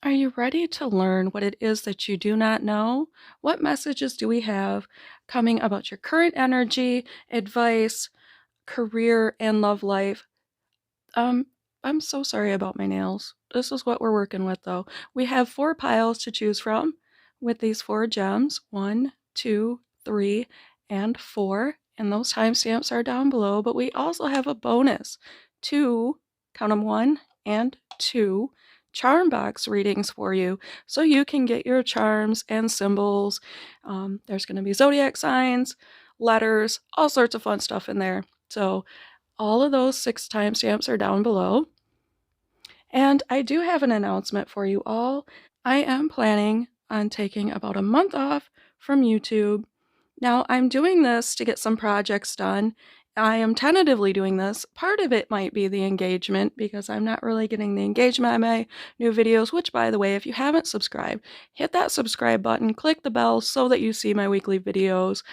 Are you ready to learn what it is that you do not know? What messages do we have coming about your current energy, advice, career, and love life? Um, I'm so sorry about my nails. This is what we're working with, though. We have four piles to choose from with these four gems: one, two, three, and four. And those timestamps are down below, but we also have a bonus: two, count them, one and two, charm box readings for you so you can get your charms and symbols. There's going to be zodiac signs, letters, all sorts of fun stuff in there. So all of those 6 timestamps are down below. And I do have an announcement for you all. I am planning on taking about a month off from YouTube. Now, I'm doing this to get some projects done. I am tentatively doing this. Part of it might be the engagement because I'm not really getting the engagement on my new videos, which, by the way, if you haven't subscribed, hit that subscribe button, click the bell so that you see my weekly videos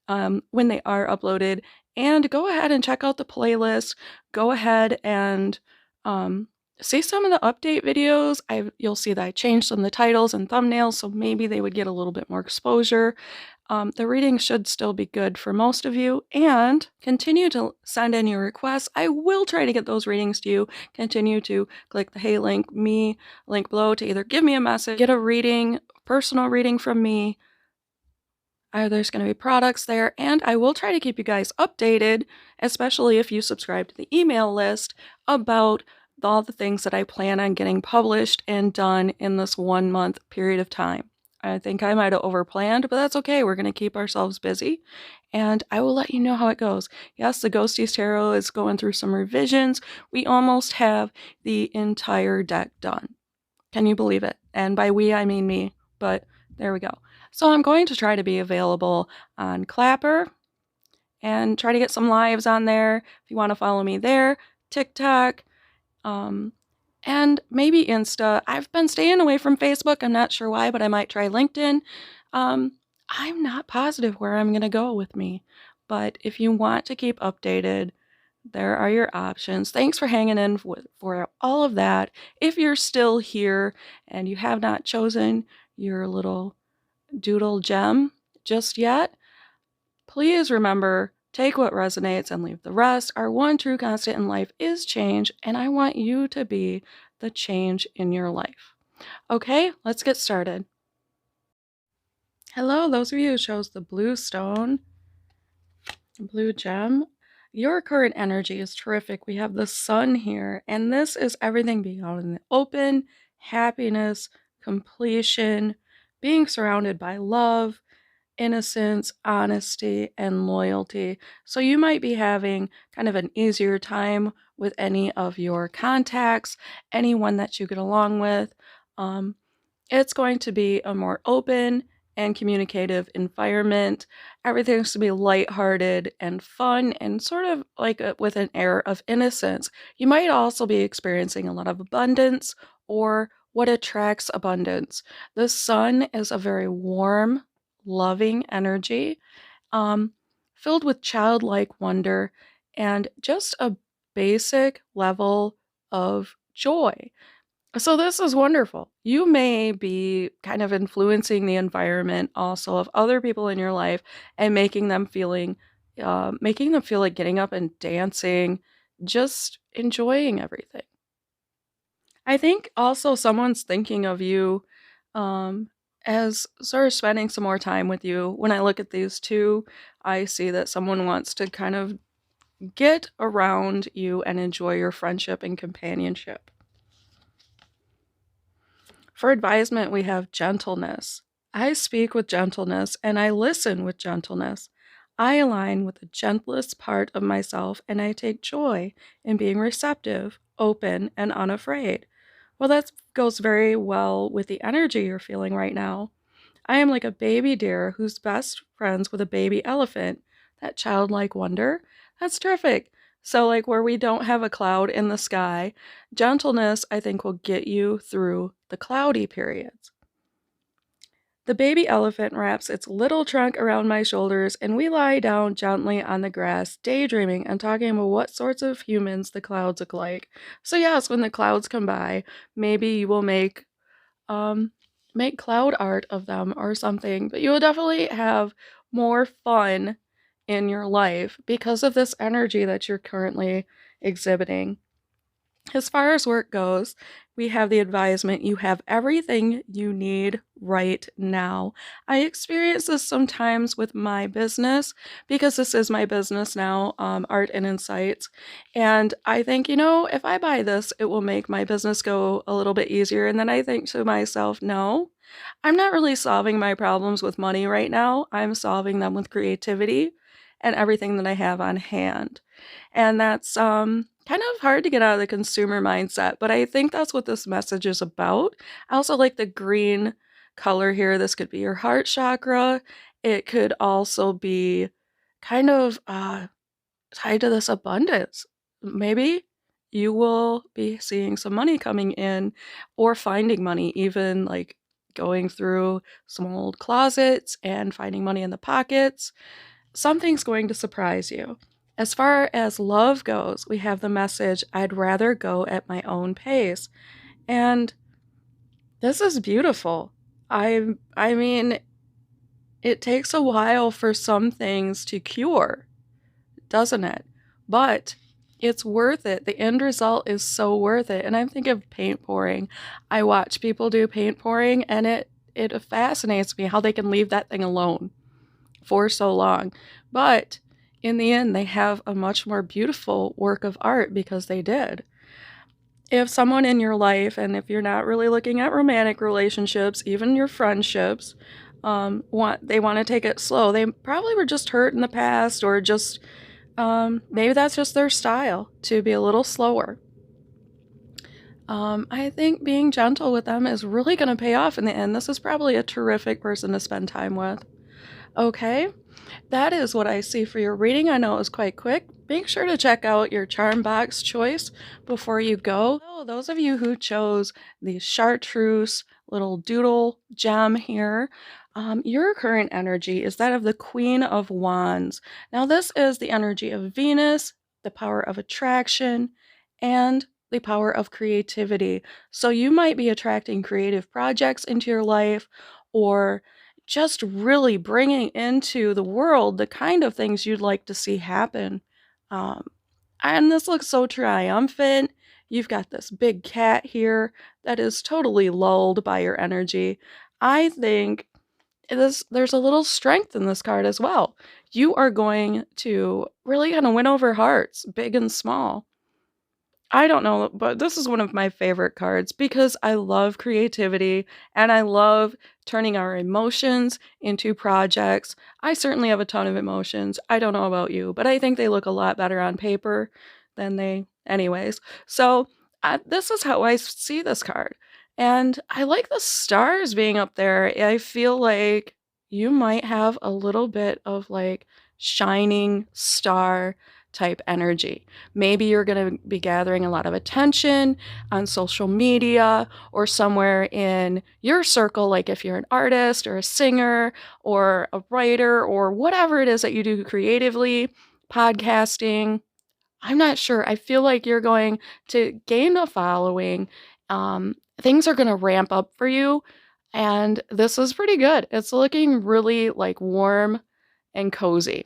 when they are uploaded. And go ahead and check out the playlist. Go ahead and see some of the update videos. You'll see that I changed some of the titles and thumbnails, so maybe they would get a little bit more exposure. The reading should still be good for most of you, and continue to send in your requests. I will try to get those readings to you. Continue to click the Hey link below to either give me a message, get a reading, personal reading from me. There's going to be products there, and I will try to keep you guys updated, especially if you subscribe to the email list, about all the things that I plan on getting published and done in this 1 month period of time. I think I might have overplanned, but that's okay. We're going to keep ourselves busy, and I will let you know how it goes. Yes, the Ghosties Tarot is going through some revisions. We almost have the entire deck done. Can you believe it? And by we, I mean me, but there we go. So I'm going to try to be available on Clapper and try to get some lives on there if you want to follow me there, TikTok, and maybe Insta. I've been staying away from Facebook. I'm not sure why, but I might try LinkedIn. I'm not positive where I'm going to go with me, but if you want to keep updated, there are your options. Thanks for hanging in for all of that. If you're still here and you have not chosen your little doodle gem just yet, please remember, take what resonates and leave the rest. Our one true constant in life is change, and I want you to be the change in your life. Okay, let's get started. Hello, those of you who chose the blue stone, blue gem. Your current energy is terrific. We have the sun here, and this is everything being out in the open, happiness, completion, being surrounded by love, innocence, honesty, and loyalty. So you might be having kind of an easier time with any of your contacts, anyone that you get along with. It's going to be a more open and communicative environment. Everything's to be lighthearted and fun and sort of like with an air of innocence. You might also be experiencing a lot of abundance or what attracts abundance. The sun is a very warm, loving energy, filled with childlike wonder and just a basic level of joy. So this is wonderful. You may be kind of influencing the environment also of other people in your life and making them feel like getting up and dancing, just enjoying everything. I think also someone's thinking of you as sort of spending some more time with you. When I look at these two, I see that someone wants to kind of get around you and enjoy your friendship and companionship. For advisement, we have gentleness. I speak with gentleness and I listen with gentleness. I align with the gentlest part of myself and I take joy in being receptive, open, and unafraid. Well, that goes very well with the energy you're feeling right now. I am like a baby deer who's best friends with a baby elephant. That childlike wonder, that's terrific. So, like where we don't have a cloud in the sky, gentleness, I think, will get you through the cloudy periods. The baby elephant wraps its little trunk around my shoulders, and we lie down gently on the grass, daydreaming and talking about what sorts of humans the clouds look like. So, yes, when the clouds come by, maybe you will make um, make cloud art of them or something, but you will definitely have more fun in your life because of this energy that you're currently exhibiting. As far as work goes, we have the advisement you have everything you need right now. I experience this sometimes with my business because this is my business now, Art and Insights. And I think, if I buy this, it will make my business go a little bit easier. And then I think to myself, no, I'm not really solving my problems with money right now. I'm solving them with creativity and everything that I have on hand. And that's kind of hard to get out of the consumer mindset, but I think that's what this message is about. I also like the green color here. This could be your heart chakra. It could also be kind of tied to this abundance. Maybe you will be seeing some money coming in or finding money, even like going through some old closets and finding money in the pockets. Something's going to surprise you. As far as love goes, we have the message, I'd rather go at my own pace. And this is beautiful. I mean, it takes a while for some things to cure, doesn't it? But it's worth it. The end result is so worth it. And I'm thinking of paint pouring. I watch people do paint pouring and it fascinates me how they can leave that thing alone for so long. But in the end, they have a much more beautiful work of art because they did. If someone in your life, and if you're not really looking at romantic relationships, even your friendships, they want to take it slow. They probably were just hurt in the past, or just maybe that's just their style to be a little slower. I think being gentle with them is really going to pay off in the end. This is probably a terrific person to spend time with. Okay, that is what I see for your reading. I know it was quite quick. Make sure to check out your charm box choice before you go. Oh, those of you who chose the chartreuse little doodle gem here, your current energy is that of the Queen of Wands. Now, this is the energy of Venus, the power of attraction, and the power of creativity. So you might be attracting creative projects into your life, or just really bringing into the world the kind of things you'd like to see happen. Um, and this looks so triumphant. You've got this big cat here that is totally lulled by your energy. I think there's a little strength in this card as well. You are going to really kind of win over hearts, big and small. I don't know, but this is one of my favorite cards because I love creativity and I love turning our emotions into projects. I certainly have a ton of emotions. I don't know about you, but I think they look a lot better on paper than anyways. So, this is how I see this card. And I like the stars being up there. I feel like you might have a little bit of like shining star type energy. Maybe you're going to be gathering a lot of attention on social media or somewhere in your circle, like if you're an artist or a singer or a writer or whatever it is that you do creatively, podcasting. I'm not sure. I feel like you're going to gain a following. Things are going to ramp up for you. And this is pretty good. It's looking really like warm and cozy.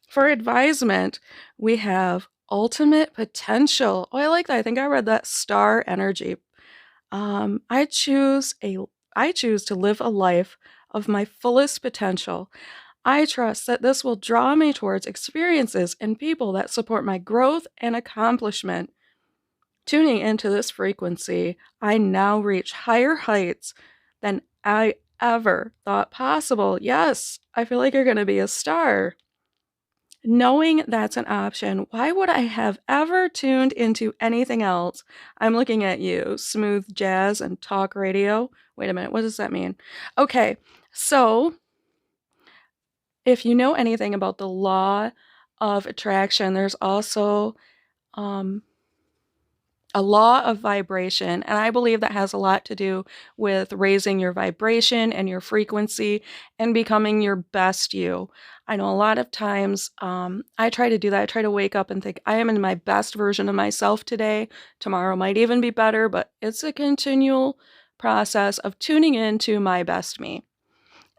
For advisement, we have ultimate potential. Oh, I like that. I think I read that star energy. Um, I choose a I choose to live a life of my fullest potential. I trust that this will draw me towards experiences and people that support my growth and accomplishment. Tuning into this frequency, I now reach higher heights than I ever thought possible. Yes, I feel like you're going to be a star. Knowing that's an option, why would I have ever tuned into anything else? I'm looking at you, smooth jazz and talk radio. Wait a minute, what does that mean? Okay, so if you know anything about the law of attraction, there's also um, a law of vibration, and I believe that has a lot to do with raising your vibration and your frequency and becoming your best you. I know a lot of times I try to do that. I try to wake up and think, I am in my best version of myself today. Tomorrow might even be better, but it's a continual process of tuning into my best me.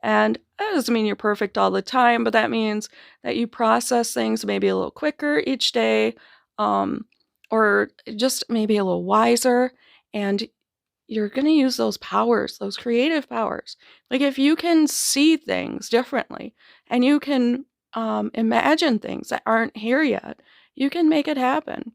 And that doesn't mean you're perfect all the time, but that means that you process things maybe a little quicker each day, um, or just maybe a little wiser. And you're going to use those powers, those creative powers. Like if you can see things differently and you can imagine things that aren't here yet, you can make it happen.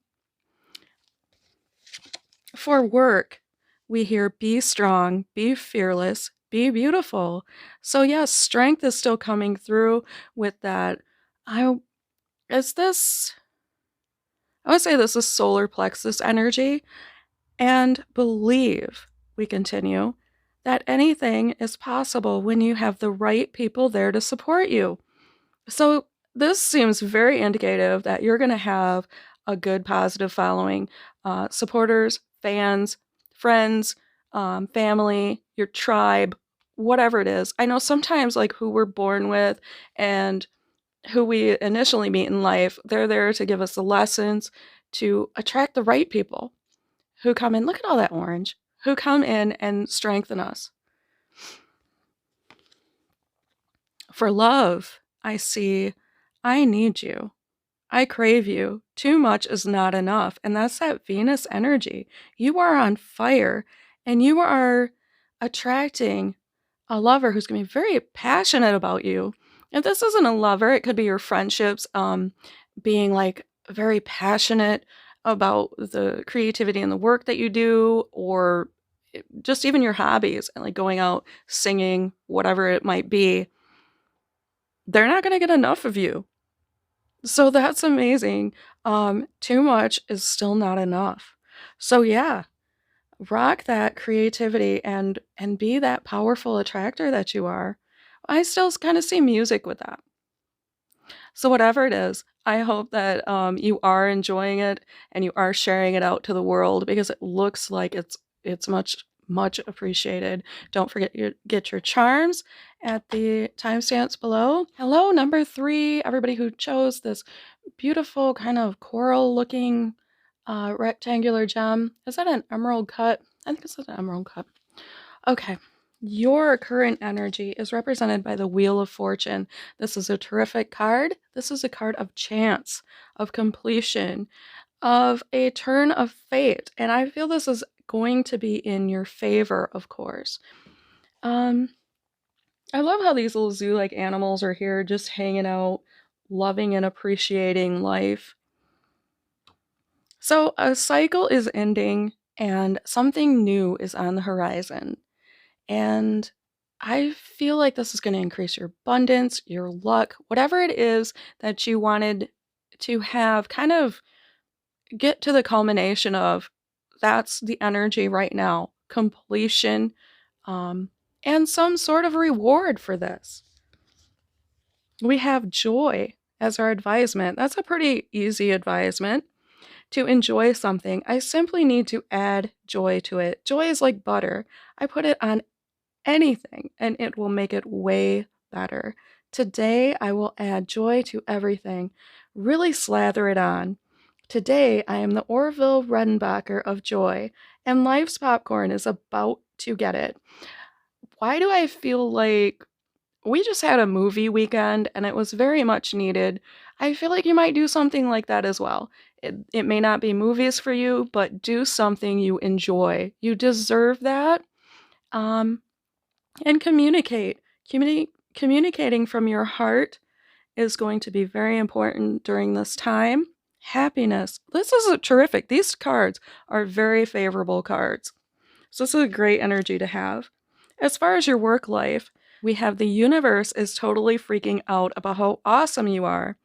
For work, we hear be strong, be fearless, be beautiful. So yes, strength is still coming through with that. I is this I would say this is solar plexus energy, and believe, we continue, that anything is possible when you have the right people there to support you. So this seems very indicative that you're going to have a good positive following, supporters, fans, friends, family, your tribe, whatever it is. I know sometimes like who we're born with and who we initially meet in life, they're there to give us the lessons to attract the right people who come in. Look at all that orange, who come in and strengthen us. For love, I see, I need you. I crave you. Too much is not enough. And that's that Venus energy. You are on fire and you are attracting a lover who's going to be very passionate about you. If this isn't a lover, it could be your friendships, being like very passionate about the creativity and the work that you do, or just even your hobbies and like going out singing, whatever it might be. They're not going to get enough of you. So that's amazing. Too much is still not enough. So yeah, rock that creativity and be that powerful attractor that you are. I still kind of see music with that. So whatever it is, I hope that you are enjoying it and you are sharing it out to the world because it looks like it's much appreciated. Don't forget to get your charms at the timestamps below. Hello, number 3, everybody who chose this beautiful kind of coral looking rectangular gem. Is that an emerald cut? I think it's an emerald cut. Okay. Your current energy is represented by the Wheel of Fortune. This is a terrific card. This is a card of chance, of completion, of a turn of fate. And I feel this is going to be in your favor, of course. I love how these little zoo-like animals are here just hanging out, loving and appreciating life. So a cycle is ending and something new is on the horizon. And I feel like this is going to increase your abundance, your luck, whatever it is that you wanted to have, kind of get to the culmination of. That's the energy right now, completion, and some sort of reward for this. We have joy as our advisement. That's a pretty easy advisement. To enjoy something, I simply need to add joy to it. Joy is like butter. I put it on anything and it will make it way better. Today, I will add joy to everything. Really slather it on. Today, I am the Orville Redenbacher of joy, and life's popcorn is about to get it. Why do I feel like we just had a movie weekend and it was very much needed? I feel like you might do something like that as well. It may not be movies for you, but do something you enjoy. You deserve that. And communicate. Communicating from your heart is going to be very important during this time. Happiness. This is terrific. These cards are very favorable cards. So this is a great energy to have. As far as your work life, we have the universe is totally freaking out about how awesome you are.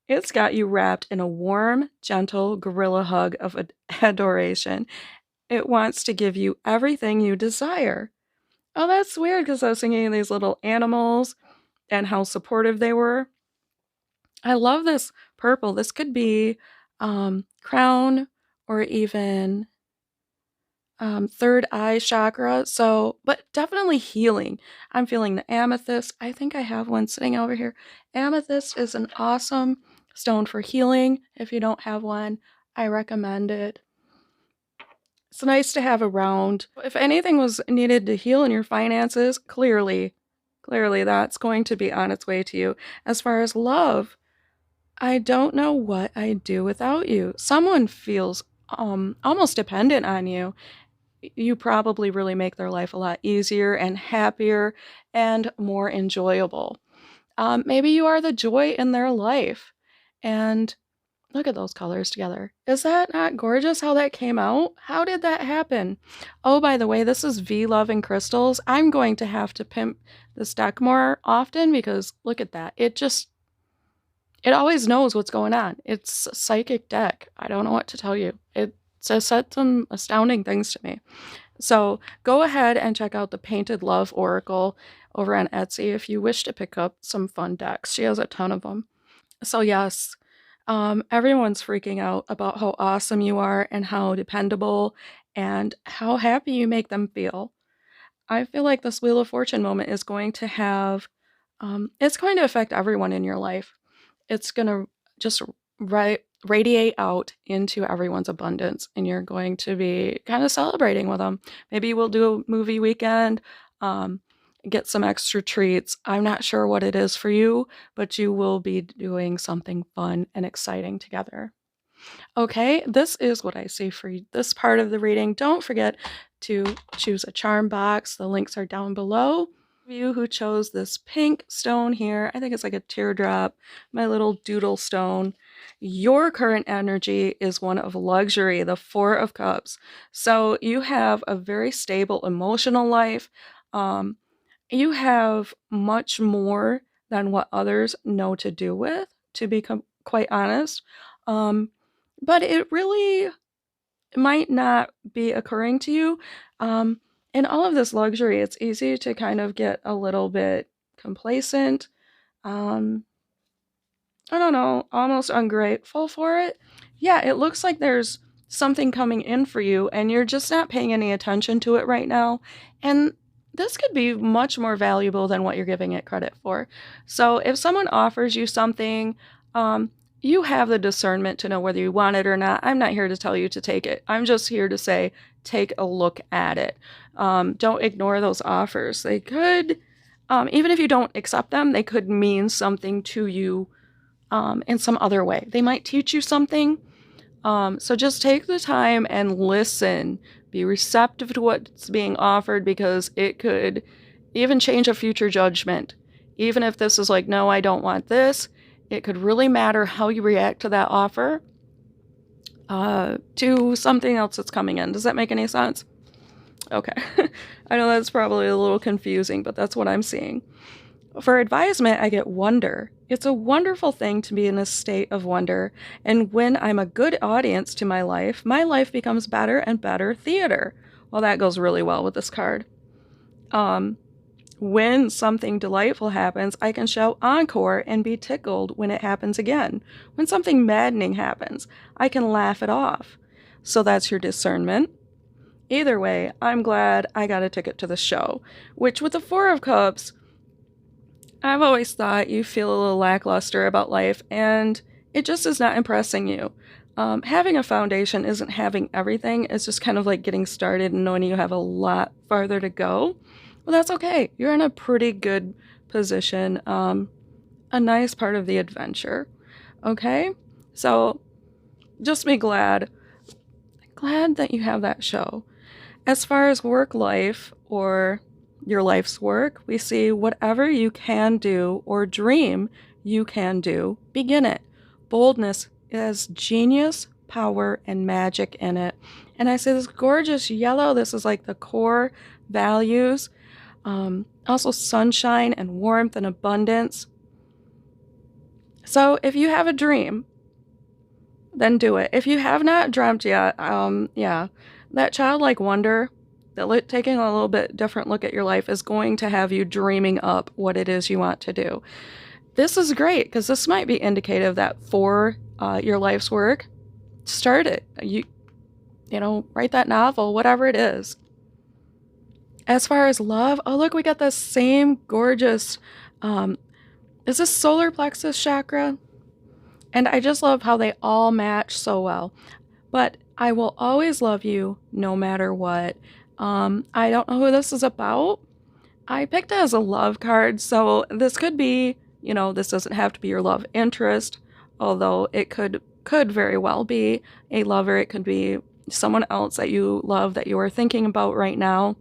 It's got you wrapped in a warm, gentle gorilla hug of adoration. It wants to give you everything you desire. Oh, that's weird because I was thinking of these little animals and how supportive they were. I love this purple. This could be crown or even third eye chakra. So, but definitely healing. I'm feeling the amethyst. I think I have one sitting over here. Amethyst is an awesome stone for healing. If you don't have one, I recommend it. It's nice to have around. If anything was needed to heal in your finances, clearly that's going to be on its way to you. As far as love, I don't know what I'd do without you. Someone feels almost dependent on you. You probably really make their life a lot easier and happier and more enjoyable. Maybe you are the joy in their life. And look at those colors together. Is that not gorgeous how that came out? How did that happen? Oh, by the way, this is V Love and Crystals. I'm going to have to pimp this deck more often because look at that. It always knows what's going on. It's a psychic deck. I don't know what to tell you. It said some astounding things to me. So go ahead and check out the Painted Love Oracle over on Etsy if you wish to pick up some fun decks. She has a ton of them. So yes, everyone's freaking out about how awesome you are and how dependable and how happy you make them feel. I feel like this Wheel of Fortune moment is going to have, it's going to affect everyone in your life. It's going to just radiate out into everyone's abundance, and you're going to be kind of celebrating with them. Maybe we'll do a movie weekend, get some extra treats. I'm not sure what it is for you, but you will be doing something fun and exciting together. Okay, this is what I see for this part of the reading. Don't forget to choose a charm box. The links are down below. You who chose this pink stone here, I think it's like a teardrop, my little doodle stone. Your current energy is one of luxury, the Four of Cups. So you have a very stable emotional life. You have much more than what others know to do with, to be quite honest. But it really might not be occurring to you. In all of this luxury, it's easy to kind of get a little bit complacent. I don't know, almost ungrateful for it. Yeah, it looks like there's something coming in for you and you're just not paying any attention to it right now. And this could be much more valuable than what you're giving it credit for. So if someone offers you something, you have the discernment to know whether you want it or not. I'm not here to tell you to take it. I'm just here to say, take a look at it. Don't ignore those offers. They could, even if you don't accept them, they could mean something to you in some other way. They might teach you something. So just take the time and listen. Be receptive to what's being offered because it could even change a future judgment. Even if this is like, no, I don't want this, it could really matter how you react to that offer to something else that's coming in. Does that make any sense? Okay. I know that's probably a little confusing, but that's what I'm seeing. For advisement, I get wonder. It's a wonderful thing to be in a state of wonder, and when I'm a good audience to my life becomes better and better theater. Well, that goes really well with this card. When something delightful happens, I can shout encore and be tickled when it happens again. When something maddening happens, I can laugh it off. So that's your discernment. Either way, I'm glad I got a ticket to the show, which with the Four of Cups, I've always thought you feel a little lackluster about life, and it just is not impressing you. Having a foundation isn't having everything. It's just kind of like getting started and knowing you have a lot farther to go. Well, that's okay. You're in a pretty good position, a nice part of the adventure. Okay? So just be glad that you have that show. As far as work life or your life's work, we see whatever you can do or dream you can do, begin it. Boldness has genius, power, and magic in it. And I see this gorgeous yellow. This is like the core values. Also sunshine and warmth and abundance. So if you have a dream, then do it. If you have not dreamt yet, yeah, that childlike wonder, that taking a little bit different look at your life is going to have you dreaming up what it is you want to do. This is great because this might be indicative that for your life's work, start it. write that novel, whatever it is. As far as love, oh look, we got the same gorgeous, is this solar plexus chakra? And I just love how they all match so well. But I will always love you no matter what. I don't know who this is about. I picked it as a love card, so this could be, this doesn't have to be your love interest, although it could very well be a lover. It could be someone else that you love that you are thinking about right now.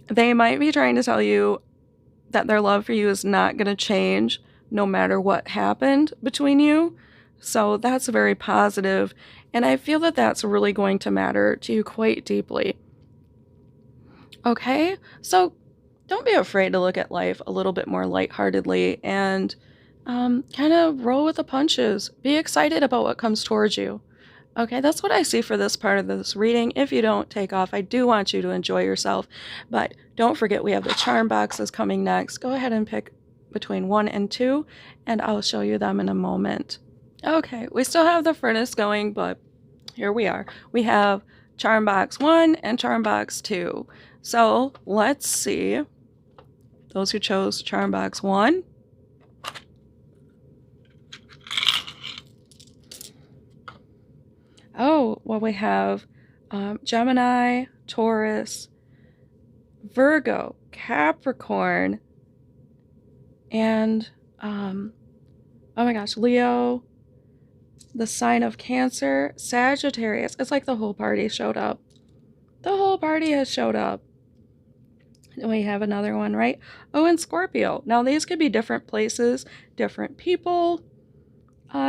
They might be trying to tell you that their love for you is not going to change no matter what happened between you. So that's very positive, and I feel that that's really going to matter to you quite deeply. Okay, so don't be afraid to look at life a little bit more lightheartedly and kind of roll with the punches. Be excited about what comes towards you. Okay, that's what I see for this part of this reading. If you don't take off, I do want you to enjoy yourself. But don't forget, we have the charm boxes coming next. Go ahead and pick between 1 and 2, and I'll show you them in a moment. Okay, we still have the furnace going, but here we are. We have charm box 1 and charm box 2. So let's see. Those who chose charm box 1. Oh, well, we have Gemini, Taurus, Virgo, Capricorn, and oh my gosh, Leo, the sign of Cancer, Sagittarius. It's like the whole party showed up. The whole party has showed up. And we have another one, right? Oh, and Scorpio. Now, these could be different places, different people,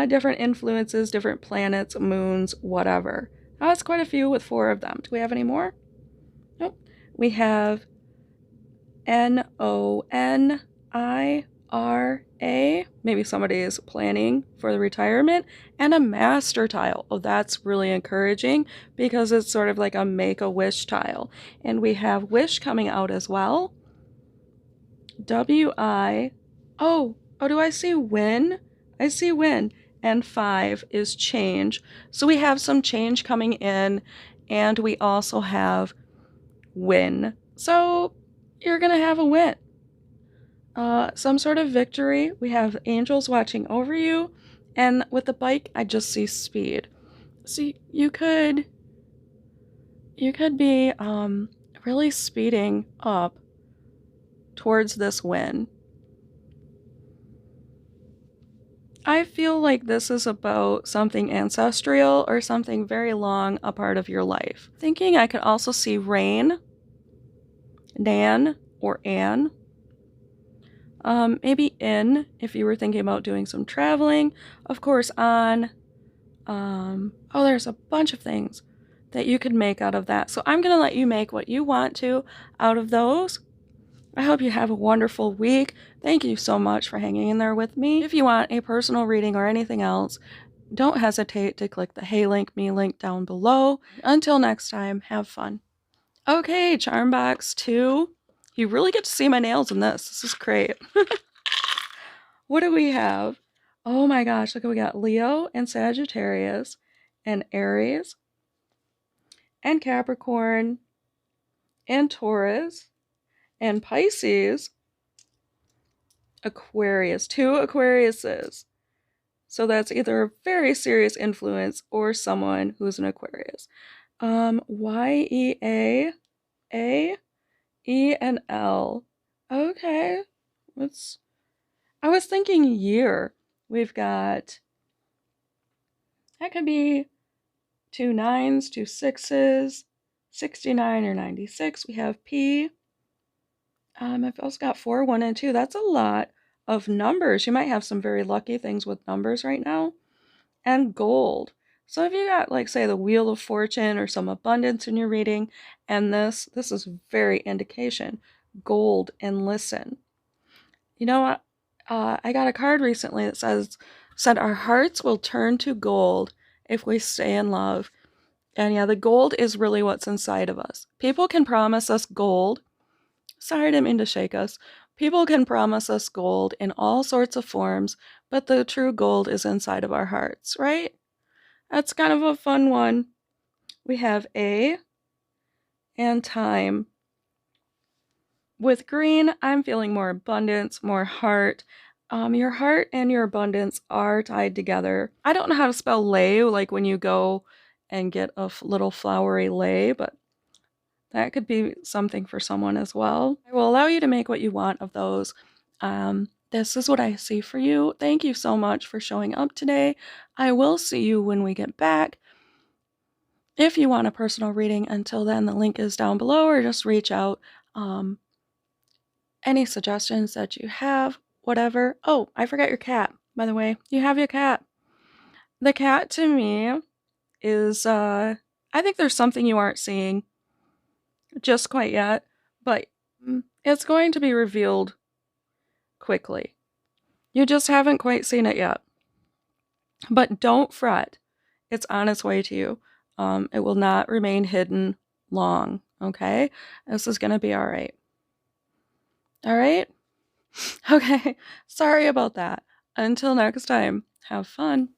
different influences, different planets, moons, whatever. Now, that's quite a few with 4 of them. Do we have any more? Nope. We have NONIRA. Maybe somebody is planning for the retirement. And a master tile. Oh, that's really encouraging because it's sort of like a make-a-wish tile. And we have wish coming out as well. WI. Oh, do I see win? I see win. And 5 is change. So we have some change coming in, and we also have win. So you're going to have a win. Some sort of victory. We have angels watching over you. And with the bike, I just see speed. So you could be really speeding up towards this win. I feel like this is about something ancestral or something very long a part of your life. Thinking I could also see rain, Nan, or Anne. Maybe in, if you were thinking about doing some traveling. Of course, on. There's a bunch of things that you could make out of that. So I'm going to let you make what you want to out of those. I hope you have a wonderful week. Thank you so much for hanging in there with me. If you want a personal reading or anything else, don't hesitate to click the Hey Link Me link down below. Until next time, have fun. Okay, charm box 2. You really get to see my nails in this. This is great. What do we have? Oh my gosh, look, we got Leo and Sagittarius and Aries and Capricorn and Taurus and Pisces, Aquarius, 2 Aquariuses. So that's either a very serious influence or someone who's an Aquarius. YEA, A, E, and L. Okay, I was thinking year. We've got, that could be 2 9s, 2 6s, 69 or 96. We have P. I've also got 4, 1, and 2. That's a lot of numbers. You might have some very lucky things with numbers right now. And gold. So if you got, like, say, the Wheel of Fortune or some abundance in your reading, and this is very indication. Gold and listen. You know what? I got a card recently that said our hearts will turn to gold if we stay in love. And yeah, the gold is really what's inside of us. People can promise us gold. Sorry, I didn't mean to shake us. People can promise us gold in all sorts of forms, but the true gold is inside of our hearts, right? That's kind of a fun one. we have A and time. With green, I'm feeling more abundance, more heart. Your heart and your abundance are tied together. I don't know how to spell lei, like when you go and get a little flowery lei, but that could be something for someone as well. I will allow you to make what you want of those. This is what I see for you. Thank you so much for showing up today. I will see you when we get back. If you want a personal reading, until then, the link is down below, or just reach out. Any suggestions that you have, whatever. Oh, I forgot your cat, by the way. You have your cat. The cat to me is, I think there's something you aren't seeing just quite yet, but it's going to be revealed quickly. You just haven't quite seen it yet. But don't fret. It's on its way to you. It will not remain hidden long, okay? This is going to be all right. All right? Okay, sorry about that. Until next time, have fun.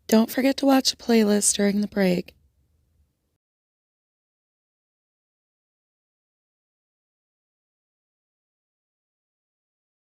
Don't forget to watch the playlist during the break.